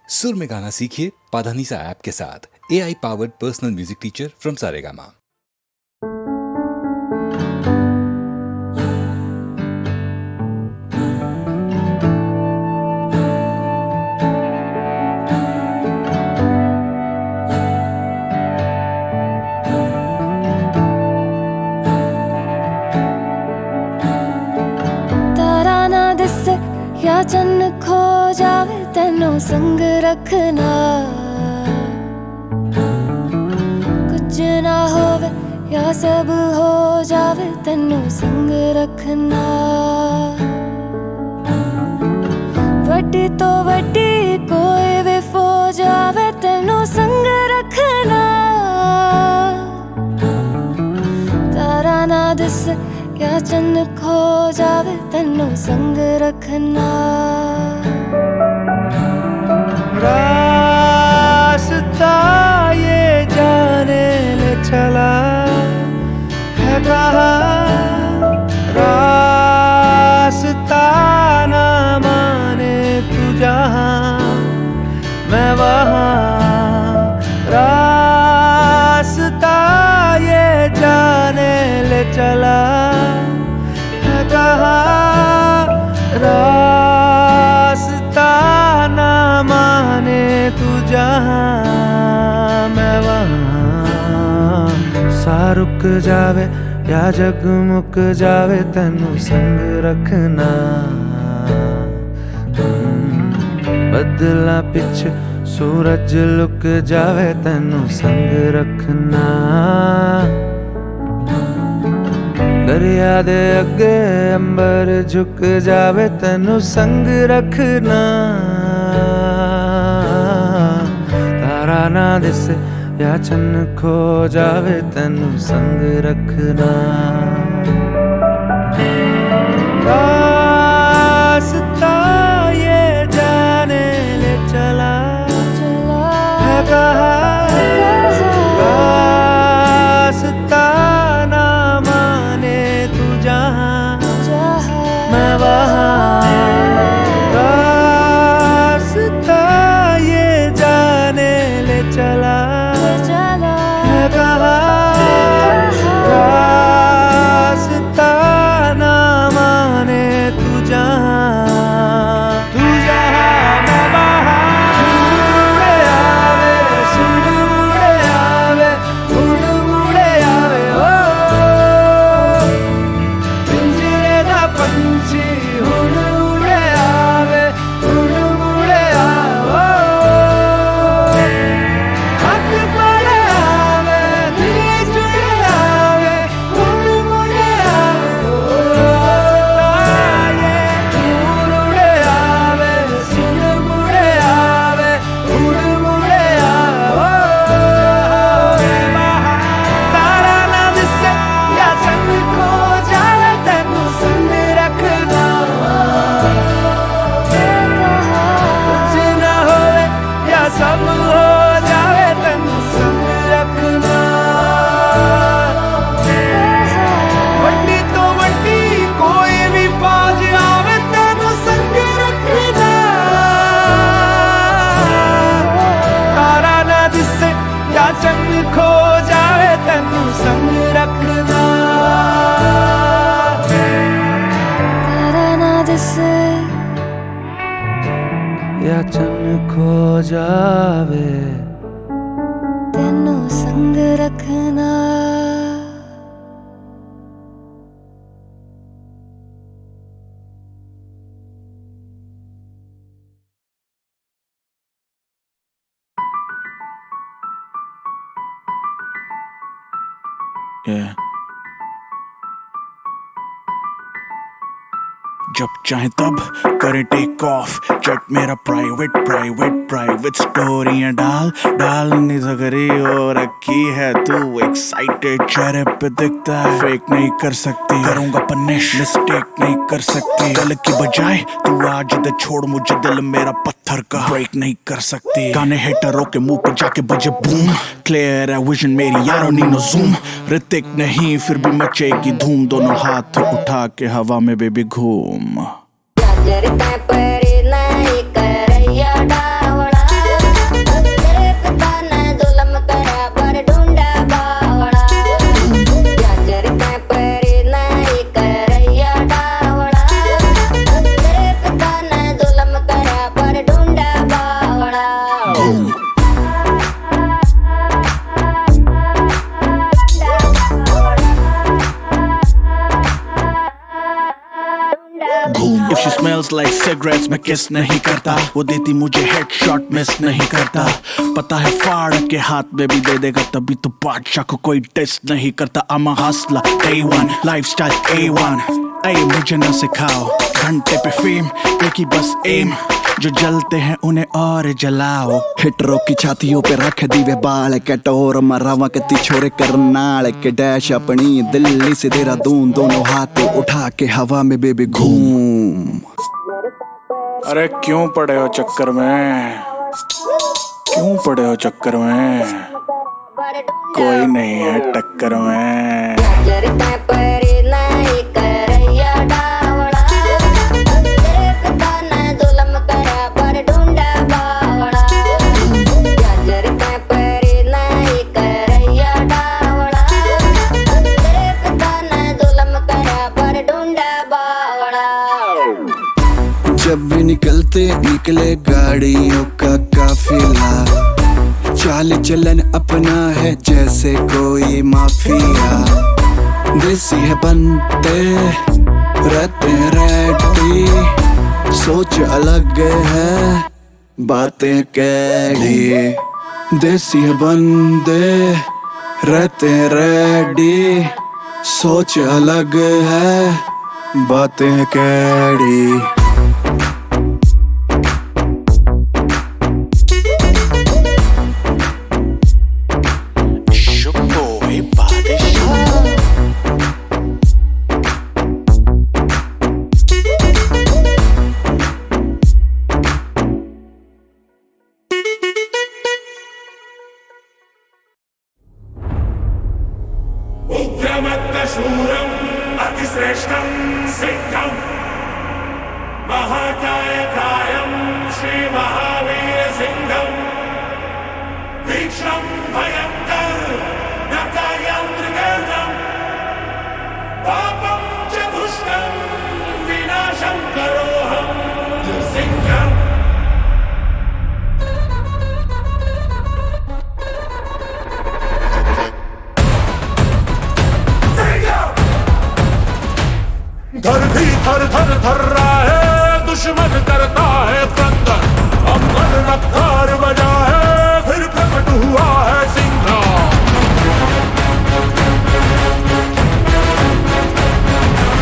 सुर में गाना सीखिए पाधानीसा ऐप के साथ। AI powered personal music teacher from Saregama. या चन्न खो जावे तेनों संग रखना, कुछ ना होवे या सब हो जावे तेनों संग रखना। वड्डी तो वड्डी कोई भी फौज आवे तेनों संग रखना। तारा ना दिस या चन्न खो जावे तेनों संग रखना। रास्ता ये जाने ले चला है कहाँ, रास्ता ना माने तू जहाँ मैं वहाँ। रास्ता ये जाने ले चला रास्ता ना माने तू जहाँ मैं वहाँ। सा रुक जावे या जग मुक जावे तेनू संग रखना। बदला पिछ सूरज लुक जावे तेनू संग रखना। दरिया दे अगे अंबर झुक जावे तेनू संग रखना। तारा ना दिसे या चन्न खो जावे तेनू संग रखना। रास्ता ये जाने ले चला है कहाँ, रास्ता मैं वहाँ। रास्ता ये जाने ले चला है कहाँ, रास्ता ना माने तू जहाँ, तू जहाँ मैं वहाँ। मुड़े आवे सुन मुड़े आवे उड़ मुड़े आवे ओ पिंजरे दा पंछी हुण उड़े आवे उड़ मुड़े आवे। हथ पड़े आवे दिल जुड़े आवे उड़ मुड़े आवे। दूर उड़े आवे सुन मुड़े आवे उड़ मुड़े आवे। तारा ना दिसे या चन्न खो जावे तेनू संग रखना। कुछ ना होवे या सब हो जावे तेनू संग रखना। वड्डी तो वड्डी कोई भी फौज आवे तेनू संग रखना। तारा ना दिसे या चन्न खो जावे तेनू संग रखना। तारा ना दिसे या चन्न खो जावे तेनों संग रखना। Yeah. जब चाहे तब करें टेक ऑफ, चट मेरा प्राइवेट प्राइवेट प्राइवेट स्टोरियां डाल डाल निजगरी हो रखी है तू एक्साइटेड चेहरे पे दिखता है। फेक नहीं कर सकती, करूंगा पनिश, मिस्टेक नहीं कर सकती। कल की बजाय तू आज दे छोड़ मुझे, दिल मेरा पत्थर का ब्रेक नहीं कर सकती। गाने हेटरों के मुंह पे जाके बजे बूम, क्लियर है विजन मेरी यारों नीनो जूम। ऋतिक नहीं फिर भी मचेगी धूम, दोनों हाथ उठा के हवा में बेबी घूम। नजर पे परी नहीं करैया डावड़ा। सिगरेट्स में किस नहीं करता, वो देती मुझे हेडशॉट मिस नहीं करता। पता है फाड़ के हाथ में भी दे देगा, तभी तो बादशाह को कोई टेस्ट नहीं करता। I'm a hustler, day one, lifestyle A1। ऐ मुझे न सिखाओ, घंटे पे फेम, एक ही बस एम, जो जलते हैं उन्हें और जलाओ। हिटरों की छातियों पे रख दीवे बाल के टोर मरावा के छोरे करनाल के डैश अपनी दिल्ली से देहरादून, दोनों हाथ उठा के हवा में बेबी घूम। अरे क्यों पड़े हो चक्कर में, क्यों पड़े हो चक्कर में, कोई नहीं है टक्कर में। जब भी निकलते निकले गाड़ियों का काफिला, चाल चलन अपना है जैसे कोई माफिया। देसी है बनते रहते हैं रेडी, सोच अलग है बातें कैडी। देसी है बंदे रहते हैं रेडी, सोच अलग है बातें कैडी। शूरम् अतिश्रेष्ठं सिद्धं महाकायकायं श्रीमहावीरसिंहं तीक्ष्णं भयङ्कर नकायं मृगेन्द्रं पापं च दुष्टं विनाशं करोऽहं नृसिंहम्। धरती थर थर थर रहा है, दुश्मन करता है क्रंदन, अम्बर रफ्तार बजा है, फिर प्रकट हुआ है सिंह।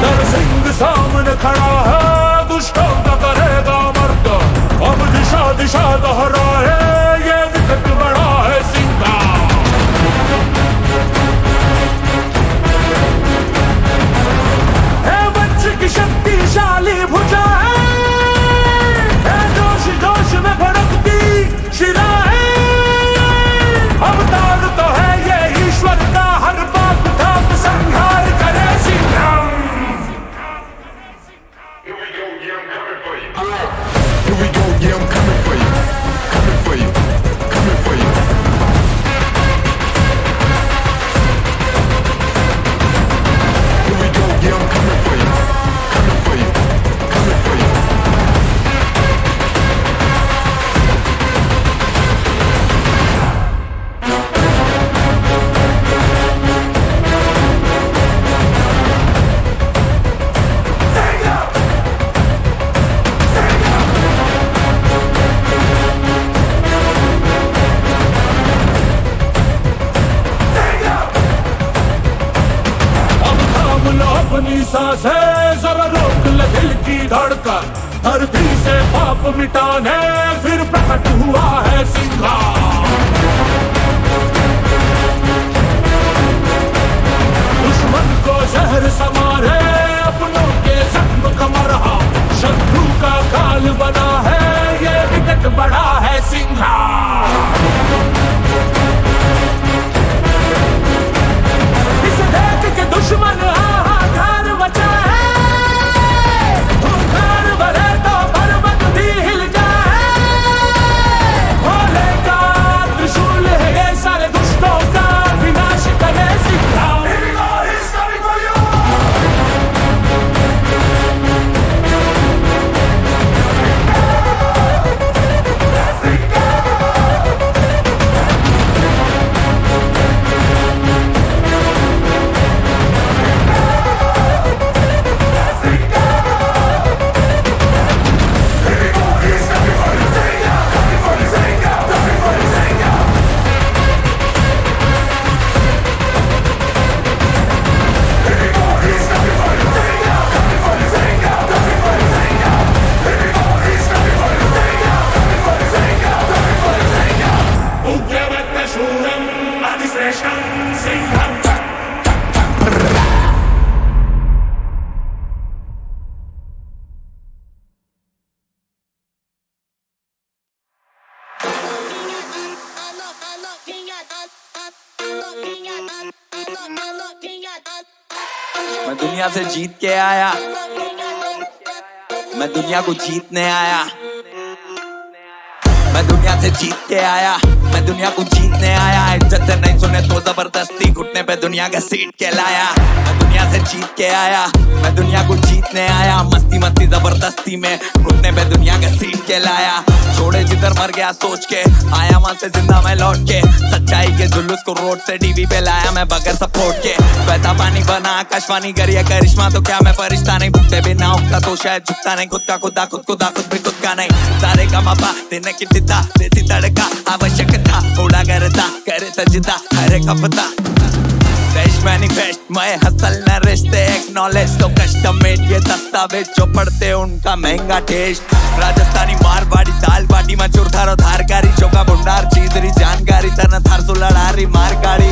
नरसिंह सामने खड़ा है, दुष्टों का करेगा मर्द, अब दिशा दिशा दोहरा है, ये विकट बड़ा है सिंह। शक्तिशाली भुजा है, जोश जोश में भड़कती शिला है, अवतार तो है ये ईश्वर का, हर पाप धाप संहार करे Singh. Here we go, yeah, I'm coming for you, coming for you, coming for you. Here we go, yeah, I'm coming for you. अपनी सांसें जरा रोक ले दिल की धड़कन, धरती से पाप मिटाने फिर प्रकट हुआ है सिंह। दुश्मन को जहर समारे, अपनों के जख्म का मरहम, शत्रु का काल बना है, ये विकट बड़ा है सिंह। इसे देख के दुश्मन हाहाकार मचा है, हुंकार भरे तो पर्वत भी हिल जाए, भोले का त्रिशूल है ये सारे दुष्टों का विनाश करे सिंह। मैं दुनिया से जीत के आया, मैं दुनिया को जीतने आया। मैं दुनिया से जीत के आया, मैं दुनिया को जीतने आया। इज्जत से नहीं सुने तो जबरदस्ती घुटने पे दुनिया का सीट के लाया। मैं दुनिया से जीत के आया, मैं दुनिया को जीतने आया। मस्ती मस्ती जबरदस्ती में घुटने पे दुनिया का सीट के लाया। छोड़े जिधर मर गया सोच के, आया वहां से जिंदा मैं लौट के। सच्चाई के जुलूस को रोड से टीवी पे लाया मैं बगैर सपोर्ट के। बहता पानी बना आकाशवाणी करिए करिश्मा, तो क्या मैं फरिश्ता नहीं? भुगते बिना उगता तो शायद झुकता नहीं। खुद का खुदा खुद खुदा खुद भी खुद का नहीं। सारे का मापा देने की दिता देसी तड़का आवश्यक था। उड़ा करता करे सजदा हर एक हफ्ता। फ्रेश मैनिफेस्ट मैं हसल न रिश्ते एक्नॉलेज तो कस्टम मेड ये दस्तावेज जो पढ़ते उनका महंगा टेस्ट। राजस्थानी मारवाड़ी दाल बाटी में चुरथारो धारकारी चौका भंडार चीदरी जानकारी तना थार सुलड़ारी मारकाड़ी।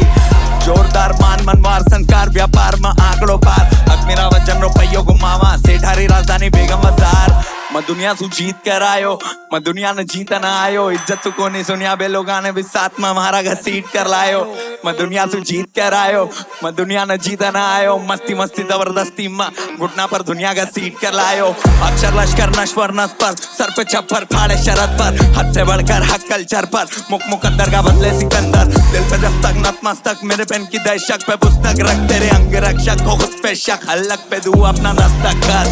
जोरदार मान मनवार संस्कार व्यापार में आंकड़ों पार। अजमेरा वचन रुपयो घुमावा सेठारी राजधानी बेगम बाजार। मैं दुनिया सु जीत कर आयो, मैं दुनिया ने जीतना आयो। इज्जत को नहीं सुनिया बे लोगा ने भी साथ में हमारा घसीट कर लायो। मैं दुनिया सु जीत कर आयो, मैं दुनिया ने जीतना आयो। मस्ती मस्ती जबरदस्ती में घुटना पर दुनिया का सीट कर लायो। अक्षर लश्कर नश्वर नस पर सर पे छप्पर फाड़े शरत पर। हद से बढ़कर हक कल्चर पर मुख मुकद्दर का बदले सिकंदर। दिल पे दस्तक नतमस्तक मेरे पेन की दहशत पे पुस्तक रख। तेरे अंग रक्षक को खुद पे शक हल्लक पे दू अपना दस्तक कर।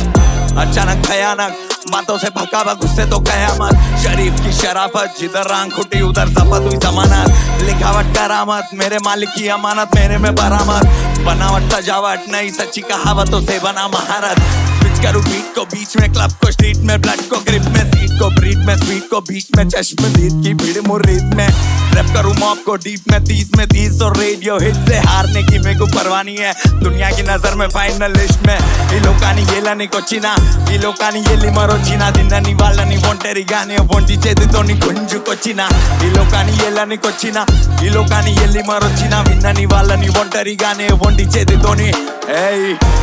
अचानक भयानक बातों से भकावा गुस्से तो कयामत। शरीफ की शराफत जिधर आंख उठी उधर शपथ हुई जमानत। लिखावट करामत मेरे मालिक की अमानत मेरे में बरामद। बनावट सजावट नहीं सच्ची कहावतों से बना महारत। स्विच करूं बीट को बीच में क्लब को स्ट्रीट में ब्लड को ग्रिप में सीट को ब्रीट में स्वीट को बीच में चश्मदीद की भीड़ मुरीद में। रैप करूं मॉब को डीप में 30 में 30 और रेडियो हिट से हारने की मेरे को परवाह नहीं है। दुनिया की नजर में फाइनल लिस्ट में ఈ లోకాని ఏలని కొచ్చినా ఈ లోకాని ఎల్లి మరొచ్చినా తిన్నని వాళ్ళని ఒంటరిగానే ఒంటి చేతితోని గుంజుకొచ్చినా ఈ లోకాని ఏలని కొచ్చినా ఈ లోకాని ఎల్లి మరొచ్చినా విన్నని వాళ్ళని ఒంటరిగానే ఒంటి చేతితోని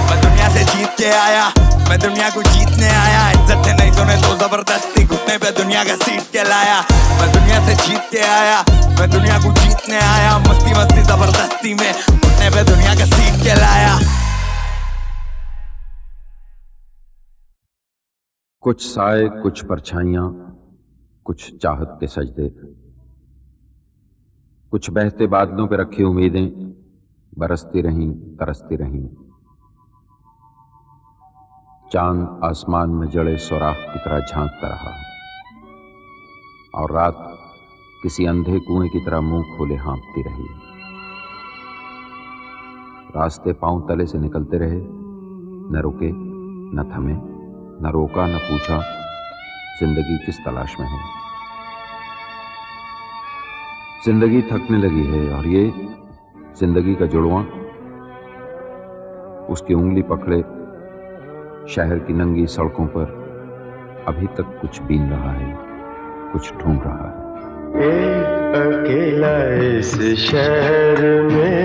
मैं दुनिया से जीत के आया, मैं दुनिया को जीतने आया। इज्जत से नहीं सुने तो जबरदस्ती घुटने पे दुनिया का सीट के लाया। मैं दुनिया से जीत के आया, मैं दुनिया को जीतने आया। मस्ती मस्ती जबरदस्ती में घुटने पे दुनिया का सीट के लाया। कुछ साए कुछ परछाइयां कुछ चाहत के सजदे। कुछ बहते बादलों पे रखी उम्मीदें बरसती रहीं तरसती रहीं। चांद आसमान में जड़े सुराख की तरह झांकता रहा और रात किसी अंधे कुएं की तरह मुंह खोले हाँफती रही। रास्ते पांव तले से निकलते रहे, न रुके न थमे, न रोका न पूछा जिंदगी किस तलाश में है। जिंदगी थकने लगी है और ये जिंदगी का जुड़वां उसकी उंगली पकड़े शहर की नंगी सड़कों पर अभी तक कुछ बीन रहा है, कुछ ढूंढ रहा है। एक अकेला इस शहर में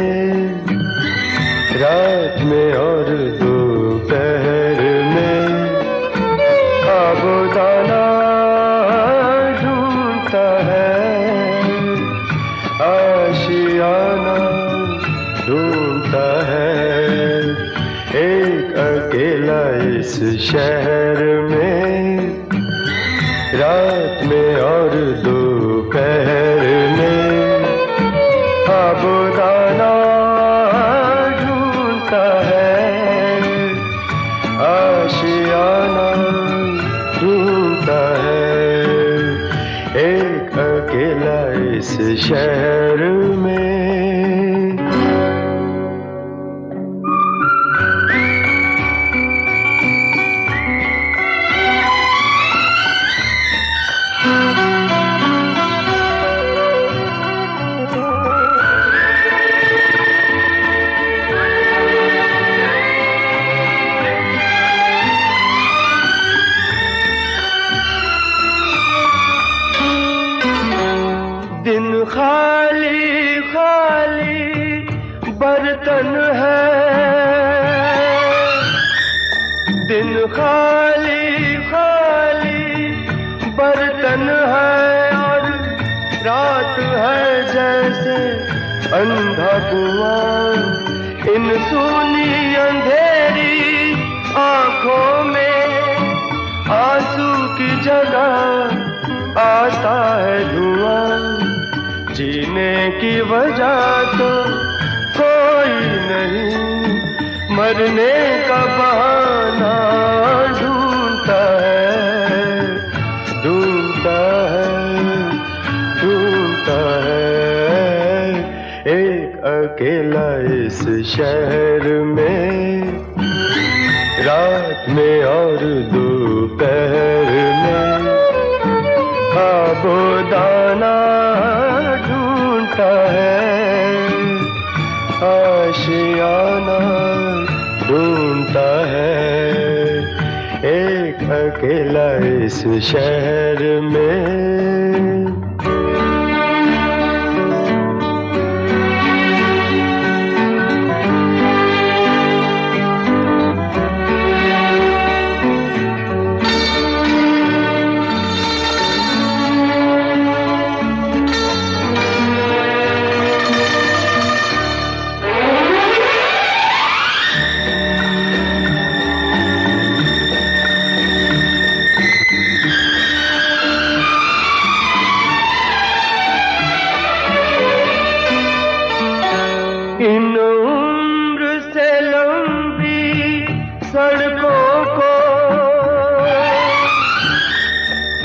रात में और दोपहर में आबोदाना ढूंढता है, आशियाना ढूंढता है। एक अकेला इस शहर में रात में और दोपहर में आबोदाना ढूंढता है, आशियाना ढूंढता है। एक अकेला इस शहर में। दिन खाली खाली बर्तन है, दिन खाली खाली बर्तन है और रात है जैसे अंधा कुआं इन सूनी अंधेरी आंखों में आंसू की जगह आता है धुआं। जीने की वजह तो कोई नहीं, मरने का बहाना ढूंढता है, ढूंढता है, ढूंढता है। एक अकेला इस शहर में, रात में और दोपहर में आबोदाना ढूंढता है, आशियाना ढूंढता है। एक अकेला इस शहर में। इन उम्र से लंबी सड़कों को,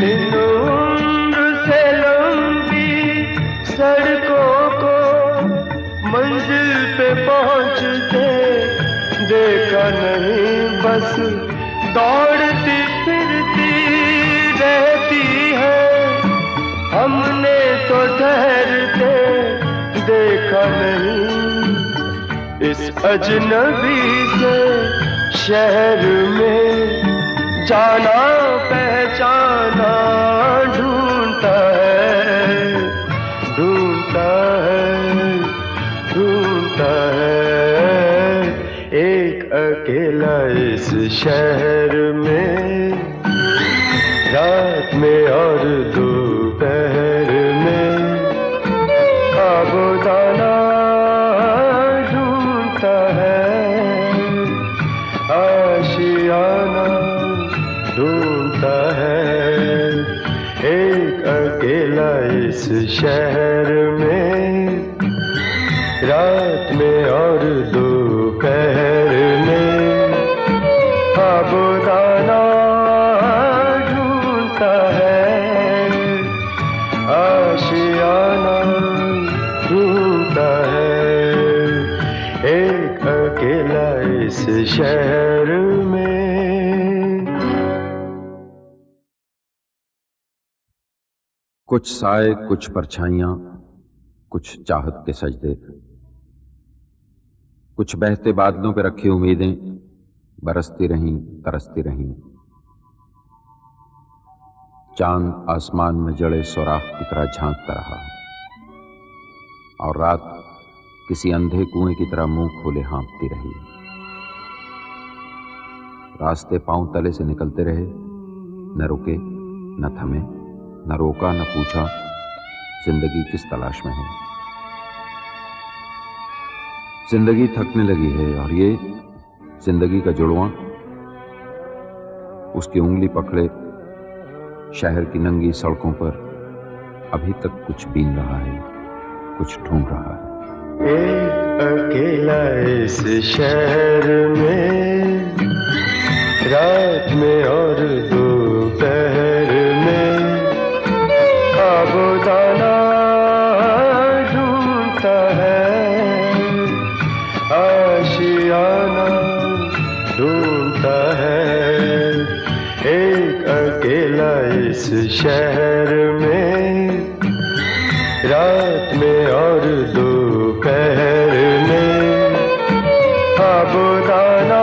इन उम्र से लंबी सड़कों को मंजिल पे पहुंचते देखा नहीं, बस दौड़ती फिरती रहती है। हमने तो ठहरते देखा नहीं, इस अजनबी से शहर में जाना पहचाना ढूंढता है, ढूंढता है, ढूंढता है। एक अकेला इस शहर में, रात में और दोपहर में आबोदाना ढूंढता है, आशियाना ढूंढता है। एक अकेला इस शहर में, रात में और दोपहर में आबोदाना ढूंढता है, आशियाना ढूंढता है। एक अकेला इस शहर में। कुछ साए, कुछ परछाइयां, कुछ चाहत के सजदे, कुछ बहते बादलों पे रखी उम्मीदें बरसती रहीं, तरसती रहीं। चांद आसमान में जड़े सुराख की तरह झांकता रहा और रात किसी अंधे कुएं की तरह मुंह खोले हाँफती रही। रास्ते पांव तले से निकलते रहे, न रुके, न थमे, न रोका, न पूछा जिंदगी किस तलाश में है। जिंदगी थकने लगी है और ये जिंदगी का जुड़वां उसकी उंगली पकड़े शहर की नंगी सड़कों पर अभी तक कुछ बीन रहा है, कुछ ढूंढ रहा है। एक अकेला इस शहर में, रात में और दोपहर में आबोदाना ढूंढता है, आशियाना ढूंढता है। एक अकेला इस शहर में, रात में और दोपहर में आबोदाना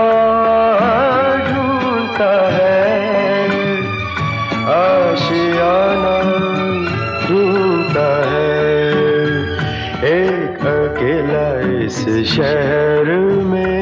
ढूंढता है, आशियाना ढूंढता है। एक अकेला इस शहर में।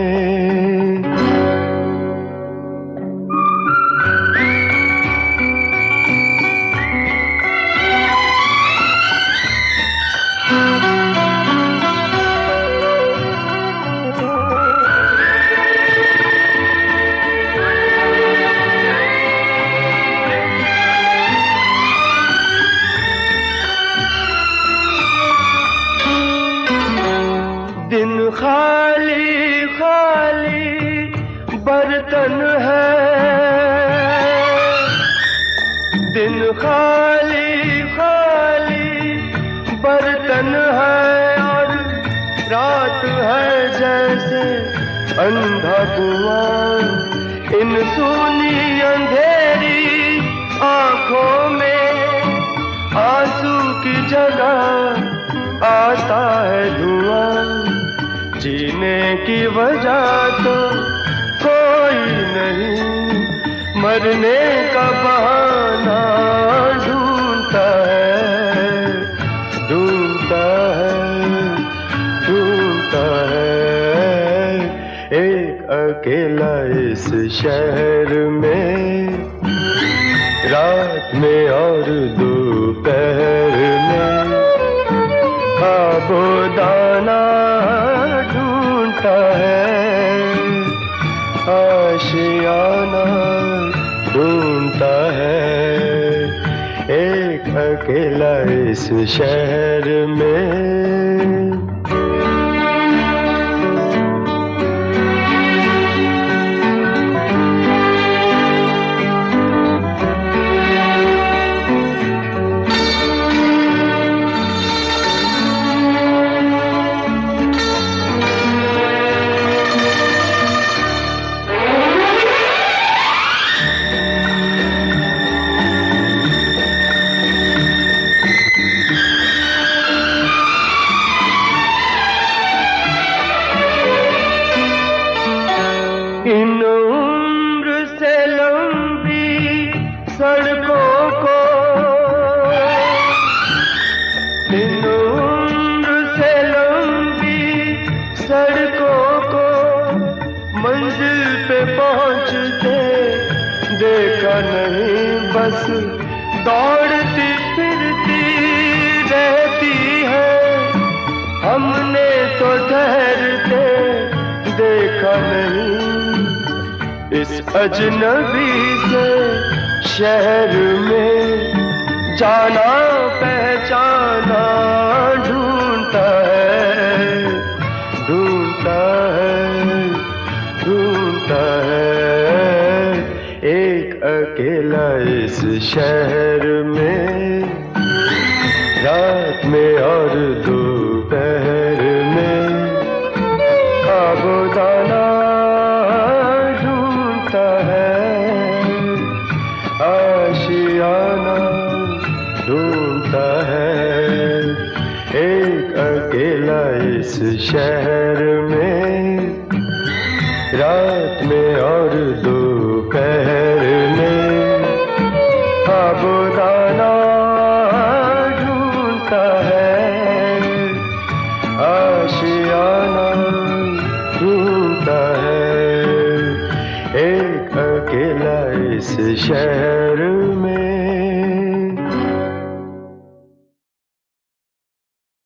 रात है जैसे अंधा कुआं, इन सूनी अंधेरी आंखों में आंसू की जगह आता है धुआं। जीने की वजह तो कोई नहीं, मरने का बहाना ढूंढता है, ढूंढता है, ढूंढता है। एक अकेला इस शहर में, रात में और दोपहर में, खाबोदाना ढूंढता है, आशियाना ढूंढता है। एक अकेला इस शहर में। इन उम्र से लंबी सड़कों को, इन उम्र से लंबी सड़कों को मंजिल पे पहुंचते देखा नहीं, बस दौड़ती फिरती रहती है। हमने तो ठहरते देखा नहीं, इस अजनबी से शहर में जाना पहचाना ढूंढता है, ढूंढता है, ढूंढता है। एक अकेला इस शहर में, रात में और दोपहर में, खाबोदाना ढूंढता है, आशियाना ढूंढता है। एक अकेला इस शहर में, रात में और दोपहर में, खाबोदाना ढूंढता है, आशियाना ढूंढता है। एक अकेला इस शहर में।